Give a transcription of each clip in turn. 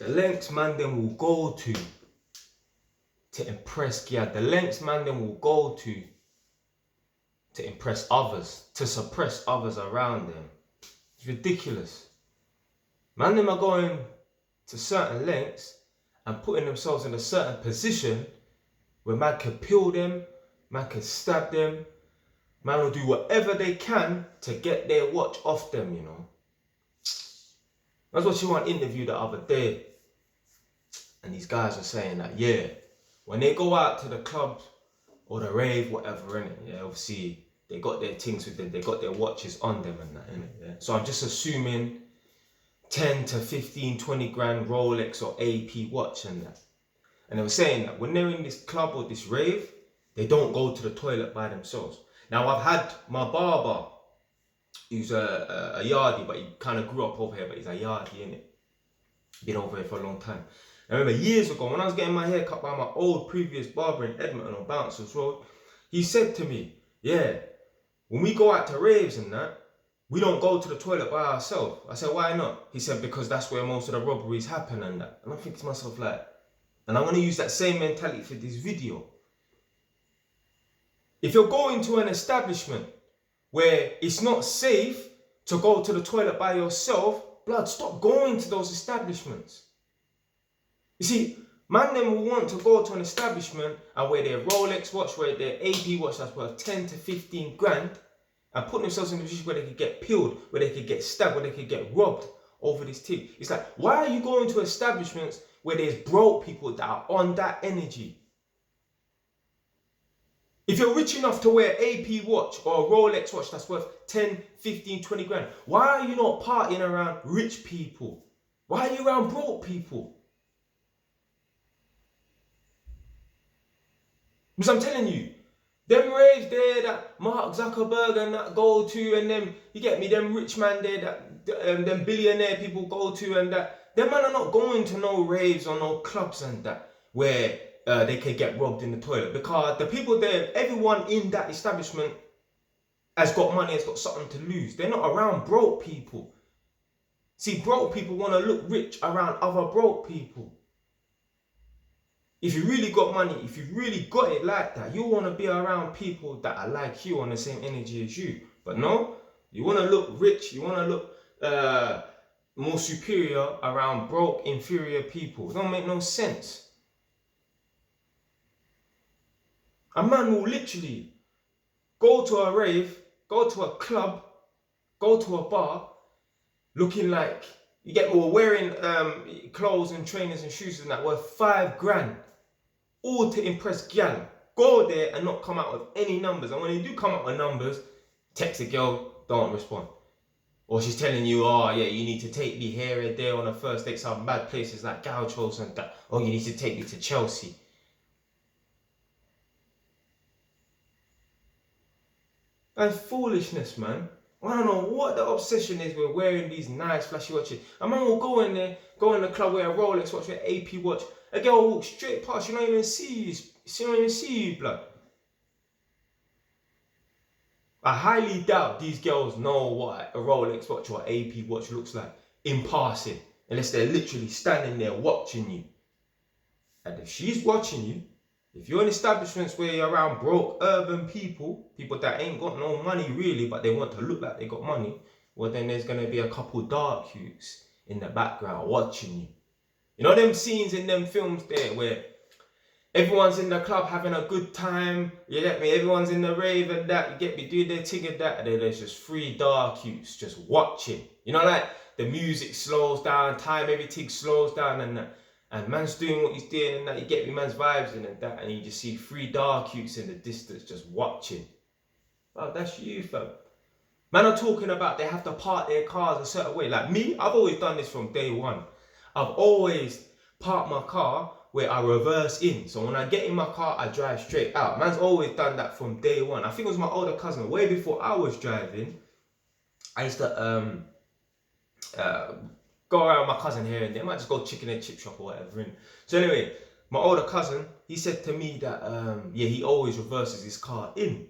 The lengths man them will go to impress girl. The lengths man them will go to impress others, to suppress others around them. It's ridiculous. Man them are going to certain lengths and putting themselves in a certain position where man can peel them, man can stab them, man will do whatever they can to get their watch off them, you know. I was watching one interview the other day, and these guys are saying that, yeah, when they go out to the club or the rave, whatever, innit, yeah, obviously they got their things with them, they got their watches on them and that, innit, yeah. So I'm just assuming 10 to 15, 20 grand Rolex or AP watch and that. And they were saying that when they're in this club or this rave, they don't go to the toilet by themselves. Now I've had my barber, who's a yardie, but he kind of grew up over here, but he's a yardie, innit? Been over here for a long time. I remember years ago when I was getting my hair cut by my old previous barber in Edmonton on Bouncers Road, he said to me, yeah, when we go out to raves and that, we don't go to the toilet by ourselves. I said, why not? He said, because that's where most of the robberies happen and that. And I think to myself like, and I'm going to use that same mentality for this video. If you're going to an establishment where it's not safe to go to the toilet by yourself, blood, stop going to those establishments. You see, man them will want to go to an establishment and wear their Rolex watch, wear their AP watch that's worth 10 to 15 grand and put themselves in a position where they could get peeled, where they could get stabbed, where they could get robbed over this thing. It's like, why are you going to establishments where there's broke people that are on that energy? If you're rich enough to wear AP watch or a Rolex watch that's worth 10, 15, 20 grand, why are you not partying around rich people? Why are you around broke people? Because I'm telling you, them raves there that Mark Zuckerberg and that go to, and them, you get me, them rich man there that them billionaire people go to and that, them man are not going to no raves or no clubs and that where they can get robbed in the toilet, because the people there, everyone in that establishment has got money, has got something to lose. They're not around broke people. See, broke people want to look rich around other broke people. If you really got money, if you really got it like that, you want to be around people that are like you, on the same energy as you. But no, you want to look rich, you want to look more superior around broke, inferior people. It don't make no sense. A man will literally go to a rave, go to a club, go to a bar, looking like, you get more, wearing clothes and trainers and shoes and that worth 5 grand, all to impress gal. Go there and not come out with any numbers. And when you do come out with numbers, text a girl, don't respond. Or she's telling you, oh yeah, you need to take me here and there on a first date, some bad places like Gauchos and that. Oh, you need to take me to Chelsea. That's foolishness, man. I don't know what the obsession is with wearing these nice flashy watches. A man will go in there, go in the club, wear a Rolex watch, wear an AP watch. A girl will walk straight past, she don't even see you. She don't even see you, blood. I highly doubt these girls know what a Rolex watch or AP watch looks like in passing, unless they're literally standing there watching you. And if she's watching you, if you're in establishments where you're around broke, urban people, people that ain't got no money really, but they want to look like they got money, well then there's going to be a couple dark hues in the background watching you. You know them scenes in them films there where everyone's in the club having a good time, you get me, everyone's in the rave and that, you get me, doing their thing and that, and then there's just 3 dark hues just watching. You know, like the music slows down, time, everything slows down and that. And man's doing what he's doing and that, you get me, man's vibes in and that, and you just see 3 dark youths in the distance just watching. Well, that's you, fam. Man are talking about they have to park their cars a certain way. Like me, I've always done this from day one. I've always parked my car where I reverse in. So when I get in my car, I drive straight out. Man's always done that from day one. I think it was my older cousin, way before I was driving. I used to go around with my cousin here and there. I might just go chicken and chip shop or whatever. So anyway, my older cousin, he said to me that, yeah, he always reverses his car in.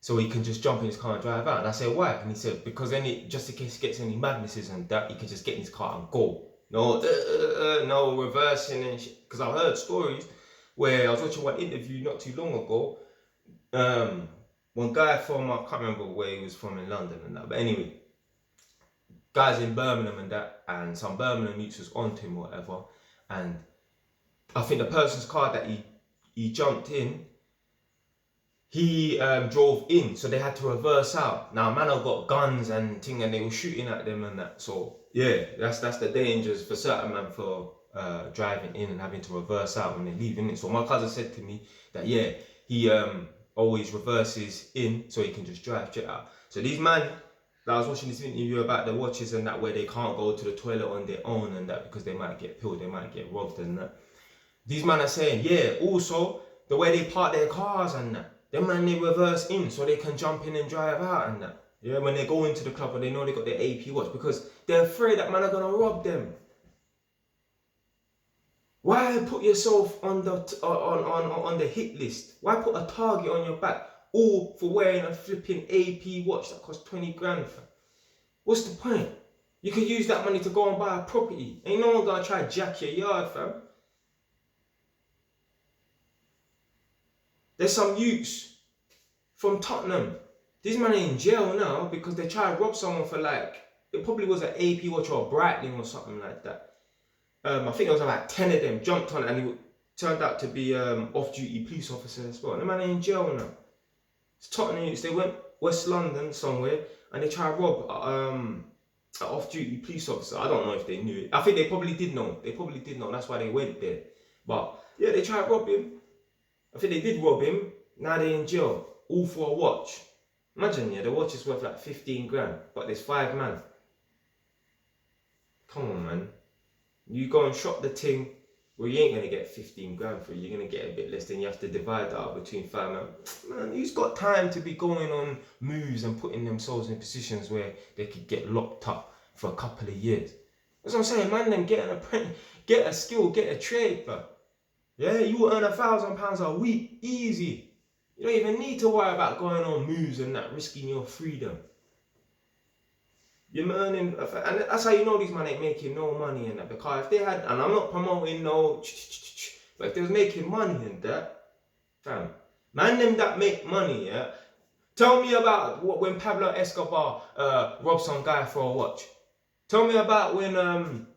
So he can just jump in his car and drive out. And I said, why? And he said, because then just in case he gets any madnesses and that, he can just get in his car and go. no reversing and shit. Because I've heard stories where I was watching one interview not too long ago. One guy from, I can't remember where he was from in London and that, but anyway, guys in Birmingham and that, and some Birmingham youths was onto him or whatever, and I think the person's car that he jumped in, he drove in, so they had to reverse out. Now, man, have got guns and thing, and they were shooting at them and that. So yeah, that's the dangers for certain man for driving in and having to reverse out when they're leaving it. So my cousin said to me that yeah, he always reverses in so he can just drive straight out. So these man, I was watching this interview about the watches and that, where they can't go to the toilet on their own and that because they might get killed, they might get robbed and that. These men are saying, yeah, also the way they park their cars and that, them man they reverse in so they can jump in and drive out and that. Yeah, when they go into the club and they know they got their AP watch because they're afraid that man are gonna rob them. Why put yourself on the hit list? Why put a target on your back all for wearing a flipping AP watch that costs 20 grand? Fam? What's the point? You could use that money to go and buy a property. Ain't no one gonna try to jack your yard, fam. There's some youths from Tottenham. These men are in jail now because they tried to rob someone for like, it probably was an AP watch or a Breitling or something like that. I think it was about 10 of them jumped on it and it turned out to be off-duty police officers as well. And the man are in jail now. It's Tottenham youths. They went West London somewhere and they tried to rob an off-duty police officer. I don't know if they knew it. I think they probably did know. That's why they went there. But yeah, they tried to rob him. I think they did rob him. Now they're in jail. All for a watch. Imagine, yeah, the watch is worth like 15 grand. But there's 5 man. Come on, man. You go and shop the thing, well, you ain't going to get 15 grand for it. You're going to get a bit less, then you have to divide that up between 5 men. Man, who's got time to be going on moves and putting themselves in positions where they could get locked up for a couple of years? That's what I'm saying, man. Them get an apprentice, get a skill, get a trade, bro. Yeah, you will earn £1,000 a week, easy. You don't even need to worry about going on moves and that, risking your freedom. You're earning, and that's how you know these men ain't making no money in that. Because if they had, and I'm not promoting no, but if they was making money in that, fam, man them that make money, yeah. Tell me about when Pablo Escobar robbed some guy for a watch. Tell me about when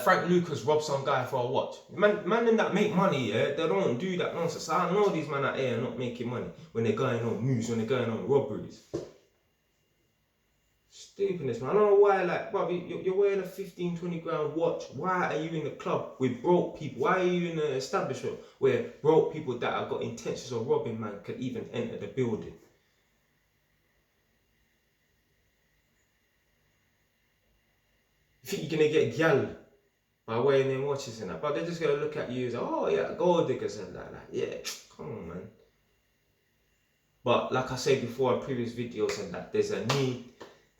Frank Lucas robbed some guy for a watch. Man them that make money, yeah, they don't do that nonsense. I know these men out here are not making money when they're going on moves, when they're going on robberies. Stupidness, man. I don't know why, like, bro, you're wearing a 15, 20 grand watch. Why are you in the club with broke people? Why are you in an establishment where broke people that have got intentions of robbing, man, could even enter the building? You think you're going to get gal by wearing them watches and that, but they're just going to look at you and say, oh, yeah, gold diggers and that. Like, yeah, come on, man. But like I said before in previous videos and that, there's a need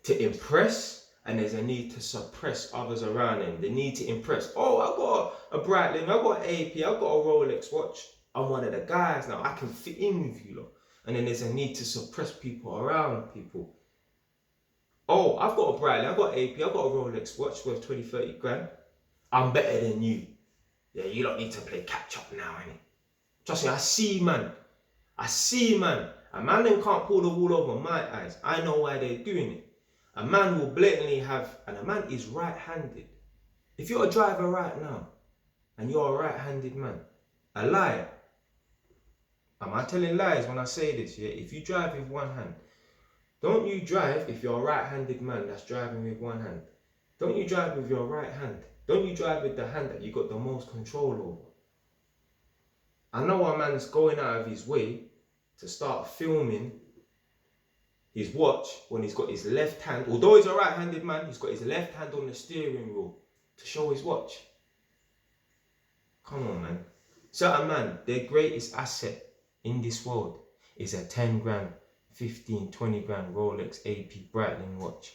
to impress and there's a need to suppress others around them. They need to impress. Oh, I got a Breitling, I got an AP, I got a Rolex watch. I'm one of the guys now. I can fit in with you lot. And then there's a need to suppress people around people. Oh, I've got a Breitling, I've got an AP, I've got a Rolex watch worth 20, 30 grand. I'm better than you. Yeah, you don't need to play catch up now, innit? Trust me, I see, man. A man them can't pull the wool over my eyes. I know why they're doing it. A man will blatantly have, and a man is right-handed. If you're a driver right now, and you're a right-handed man, a liar. Am I telling lies when I say this? Yeah, if you drive with one hand, don't you drive if you're a right-handed man that's driving with one hand. Don't you drive with your right hand. Don't you drive with the hand that you got the most control over. I know a man's going out of his way to start filming his watch when he's got his left hand, although he's a right-handed man, he's got his left hand on the steering wheel to show his watch. Come on, man. Certain man, their greatest asset in this world is a 10 grand, 15, 20 grand Rolex AP Breitling watch.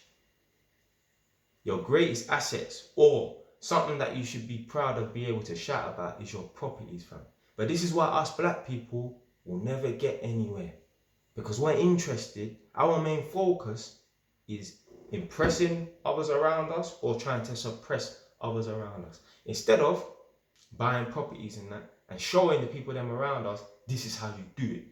Your greatest assets, or something that you should be proud of, be able to shout about, is your properties, fam. But this is why us black people will never get anywhere. Because we're interested, our main focus is impressing others around us or trying to suppress others around us. Instead of buying properties and that and showing the people them around us, this is how you do it.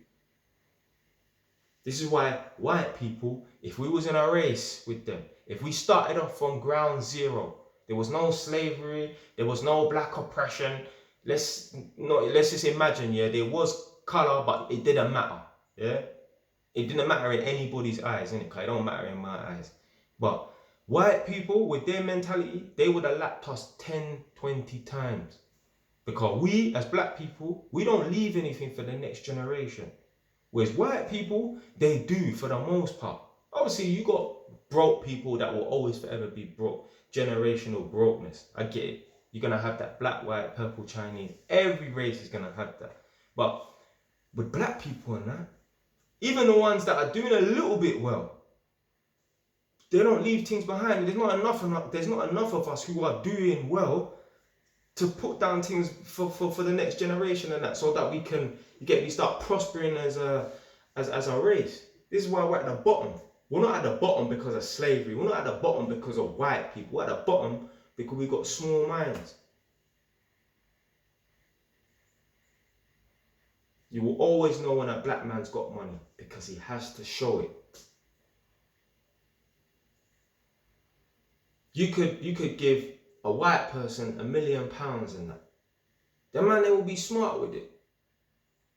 This is why white people, if we was in a race with them, if we started off from ground zero, there was no slavery, there was no black oppression. Let's just imagine, yeah, there was color, but it didn't matter, yeah. It didn't matter in anybody's eyes, innit? Cause it don't matter in my eyes. But white people with their mentality, they would have lapped us 10, 20 times. Because we, as black people, we don't leave anything for the next generation. Whereas white people, they do for the most part. Obviously, you got broke people that will always forever be broke. Generational brokenness. I get it. You're going to have that black, white, purple, Chinese. Every race is going to have that. But with black people and that, even the ones that are doing a little bit well, they don't leave things behind. There's not enough of us who are doing well to put down things for the next generation and that, so that we can start prospering as a race. This is why we're at the bottom. We're not at the bottom because of slavery. We're not at the bottom because of white people. We're at the bottom because we got small minds. You will always know when a black man's got money because he has to show it. You could give a white person £1 million and that. The man, they will be smart with it.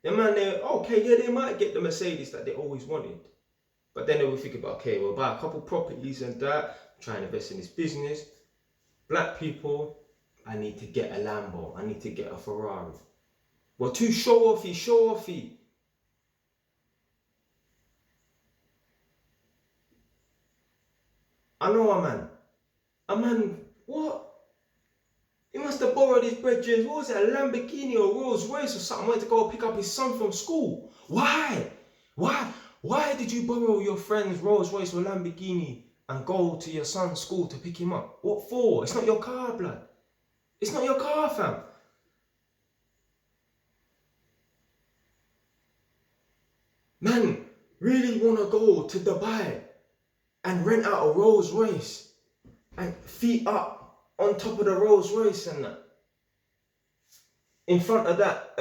The man, they might get the Mercedes that they always wanted. But then they will think about, okay, we'll buy a couple properties and that, try and invest in this business. Black people, I need to get a Lambo. I need to get a Ferrari. Well, too show offy. I know a man, what? He must have borrowed his brethren's, what was it, a Lamborghini or Rolls Royce or something, went to go pick up his son from school. Why? Why did you borrow your friend's Rolls Royce or Lamborghini and go to your son's school to pick him up? What for? It's not your car, blood. It's not your car, fam. Man, really want to go to Dubai and rent out a Rolls Royce and feet up on top of the Rolls Royce and that, in front of that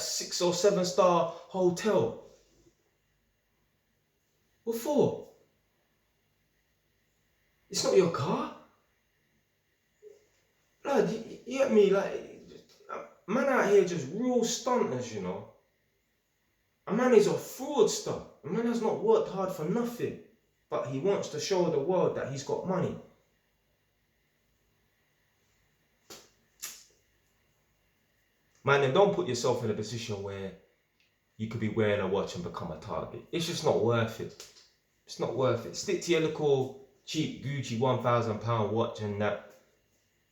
6 or 7 star hotel. What for? It's not your car. Blood, you get me? Like, man out here just real stunters, you know. A man is a fraudster. A man has not worked hard for nothing, but he wants to show the world that he's got money. Man, then don't put yourself in a position where you could be wearing a watch and become a target. It's just not worth it. It's not worth it. Stick to your little cheap Gucci £1,000 watch and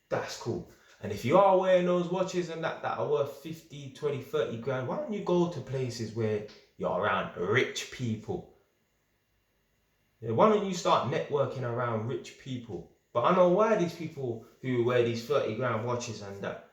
that's cool. And if you are wearing those watches and that are worth 50, 20, 30 grand, why don't you go to places where you're around rich people? Yeah, why don't you start networking around rich people? But I know why these people who wear these 30 grand watches and that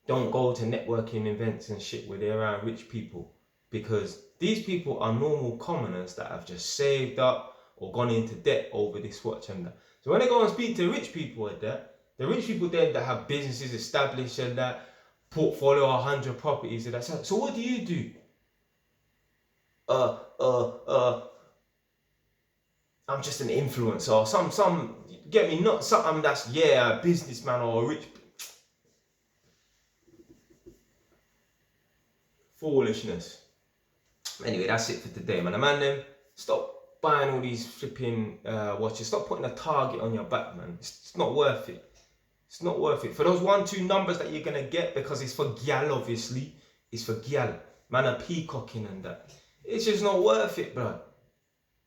don't go to networking events and shit where they're around rich people. Because these people are normal commoners that have just saved up or gone into debt over this watch and that. So when they go and speak to rich people like that, the rich people then that have businesses established and that, portfolio 100 properties and that. So what do you do? I'm just an influencer or some get me, not something that's a businessman or a rich. Foolishness. Anyway, that's it for today, man. Then stop buying all these flipping watches. Stop putting a target on your back, man. It's not worth it. It's not worth it. For those 1, 2 numbers that you're gonna get, because it's for gyal, obviously. It's for gyal. Man, are peacocking and that. It's just not worth it, bro.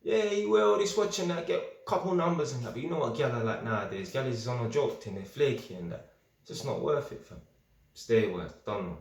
Yeah, you wear all this watch and that, get a couple numbers and that, but you know what gyal are like nowadays. Gyal is on a joke thing, they're flaky and that. It's just not worth it, fam. Stay away. Done.